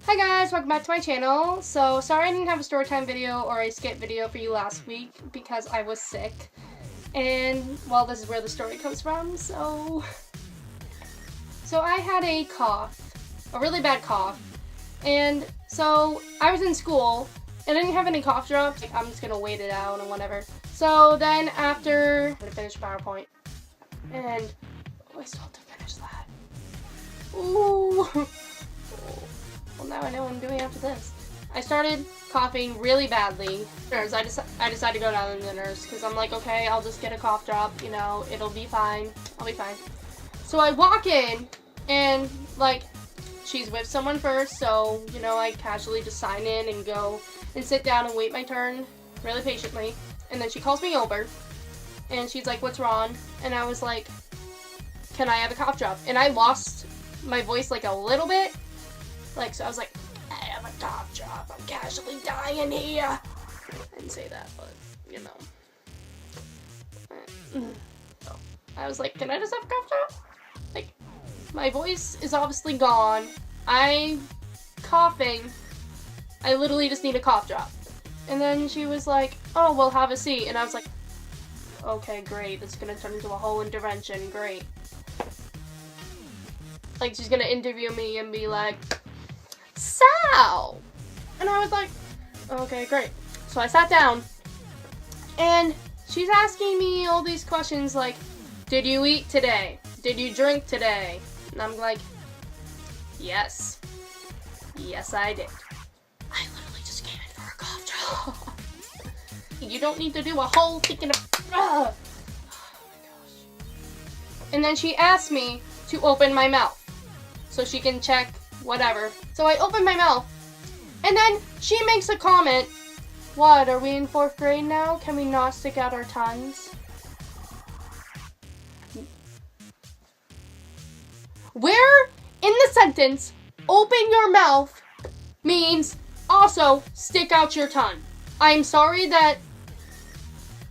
Hi guys, welcome back to my channel. So sorry I didn't have a storytime video or a skit video for you last week because I was sick. And well, this is where the story comes from. So I had a cough, a really bad cough. And so I was in school and I didn't have any cough drops. Like, I'm just gonna wait it out and whatever. So then after, I'm gonna finish PowerPoint. And I still have to finish that. Ooh. Well, now I know what I'm doing after this. I started coughing really badly. I decided to go down to the nurse because I'm like, okay, I'll just get a cough drop, you know, it'll be fine. I'll be fine. So I walk in and like she's with someone first, so you know, I casually just sign in and go and sit down and wait my turn really patiently. And then she calls me over and she's like, what's wrong? And I was like, can I have a cough drop? And I lost my voice like a little bit. Like, so I was like, I have a cough drop. I'm casually dying here. I didn't say that, but, you know. So I was like, can I just have a cough drop? Like, my voice is obviously gone. I'm coughing. I literally just need a cough drop. And then she was like, oh, well, have a seat. And I was like, okay, great. This is going to turn into a whole intervention. Great. Like, she's going to interview me and be like, Sal! And I was like, okay, great. So I sat down, and she's asking me all these questions like, did you eat today? Did you drink today? And I'm like, yes. Yes, I did. I literally just came in for a cough drop. You don't need to do a whole freaking... Oh my gosh. And then she asked me to open my mouth so she can check whatever. So I opened my mouth, and then she makes a comment. What, are we in 4th grade now? Can we not stick out our tongues? Where in the sentence, open your mouth, means also stick out your tongue? I'm sorry that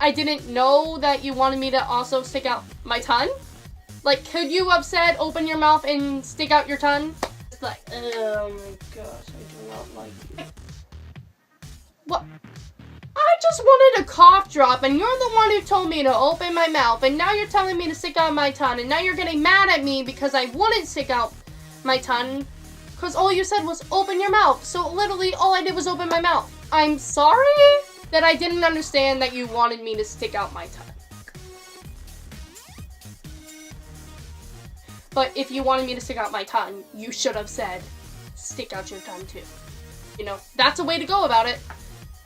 I didn't know that you wanted me to also stick out my tongue. Like, could you have said open your mouth and stick out your tongue? Like, oh my gosh, I do not like you. What? I just wanted a cough drop, and you're the one who told me to open my mouth, and now you're telling me to stick out my tongue, and now you're getting mad at me because I wouldn't stick out my tongue, because all you said was open your mouth. So literally, all I did was open my mouth. I'm sorry that I didn't understand that you wanted me to stick out my tongue. But if you wanted me to stick out my tongue, you should have said, stick out your tongue too. You know, that's a way to go about it.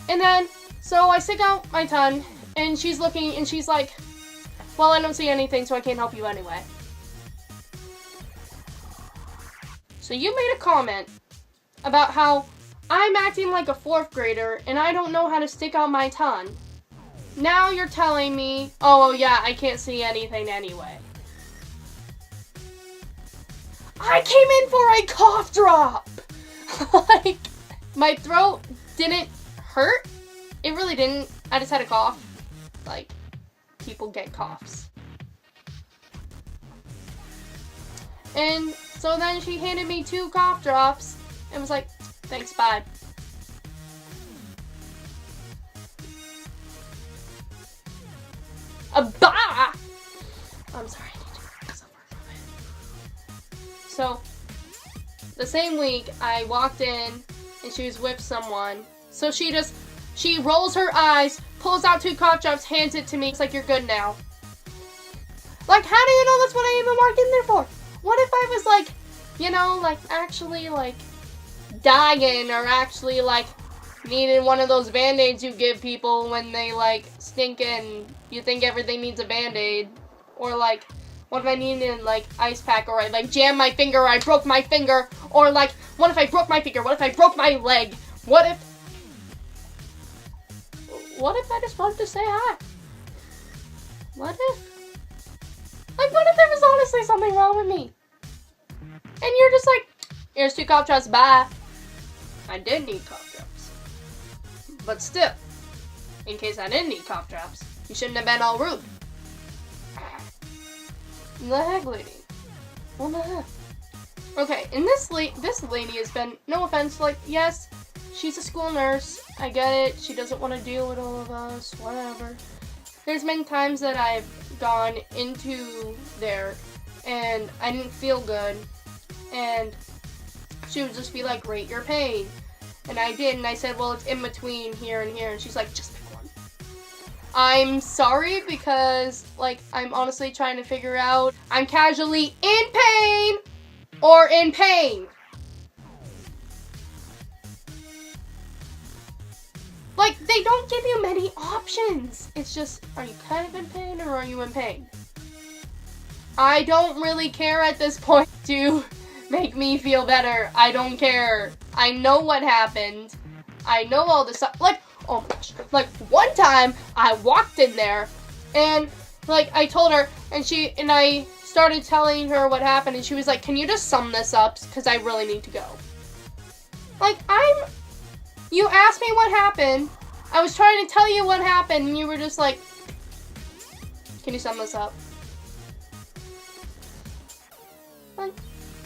And then, so I stick out my tongue, and she's looking, and she's like, well, I don't see anything, so I can't help you anyway. So you made a comment about how I'm acting like a 4th grader, and I don't know how to stick out my tongue. Now you're telling me, oh yeah, I can't see anything anyway. I came in for a cough drop! Like, my throat didn't hurt. It really didn't. I just had a cough. Like, people get coughs. And so then she handed me 2 cough drops and was like, thanks, bye. Bah! I'm sorry. So, the same week, I walked in, and she was with someone. So she rolls her eyes, pulls out 2 cough drops, hands it to me. It's like, you're good now. Like, how do you know that's what I even walked in there for? What if I was like, you know, like, actually, like, dying, or actually, like, needed one of those Band-Aids you give people when they, like, stink and you think everything needs a Band-Aid. Or, like, what if I needed, like, ice pack, or I, like, jammed my finger, or I broke my finger, or, like, what if I broke my finger? What if I broke my leg? What if I just wanted to say hi? What if there was honestly something wrong with me? And you're just like, here's 2 cough drops, bye. I did need cough drops. But still, in case I didn't need cough drops, you shouldn't have been all rude. What the heck, lady? What the heck? Okay, and this lady has been, no offense, like, yes, she's a school nurse. I get it. She doesn't want to deal with all of us, whatever. There's been times that I've gone into there and I didn't feel good, and she would just be like, rate your pain. And I did, and I said, well, it's in between here and here. And she's like, just pick one. I'm sorry, because, like, I'm honestly trying to figure out, I'm casually in pain or in pain. Like, they don't give you many options. It's just, are you kind of in pain or are you in pain? I don't really care at this point to make me feel better. I don't care. I know what happened. I know all this stuff. Like, oh my gosh. Like, one time I walked in there and, like, I told her, and I started telling her what happened, and she was like, can you just sum this up? Because I really need to go. Like, you asked me what happened. I was trying to tell you what happened, and you were just like, can you sum this up?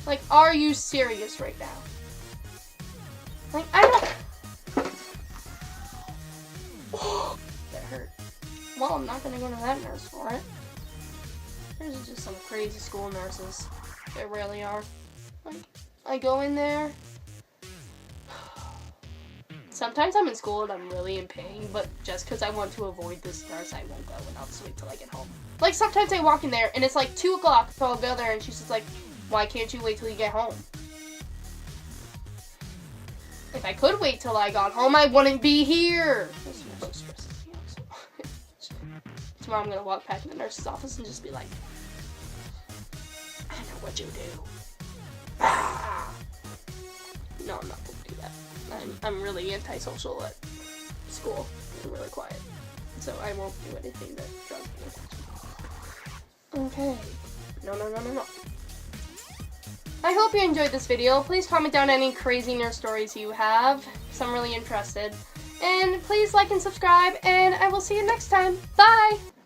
Like, are you serious right now? Like, I don't... That hurt. Well, I'm not gonna go to that nurse for it. There's just some crazy school nurses. They really are. Like, I go in there. Sometimes I'm in school and I'm really in pain, but just because I want to avoid this nurse, I won't go, and I'll just wait till I get home. Like, sometimes I walk in there and it's like 2 o'clock, so I'll go there and she's just like, why can't you wait till you get home? If I could wait till I got home, I wouldn't be here. This nurse stresses me out so much. Tomorrow I'm gonna walk back in the nurse's office and just be like, I know what you do. Ah! No, I'm not gonna do that. I'm really antisocial at school. I'm really quiet. So I won't do anything that draws me attention. Okay. No. I hope you enjoyed this video. Please comment down any crazy nurse stories you have, because I'm really interested. And please like and subscribe, and I will see you next time. Bye!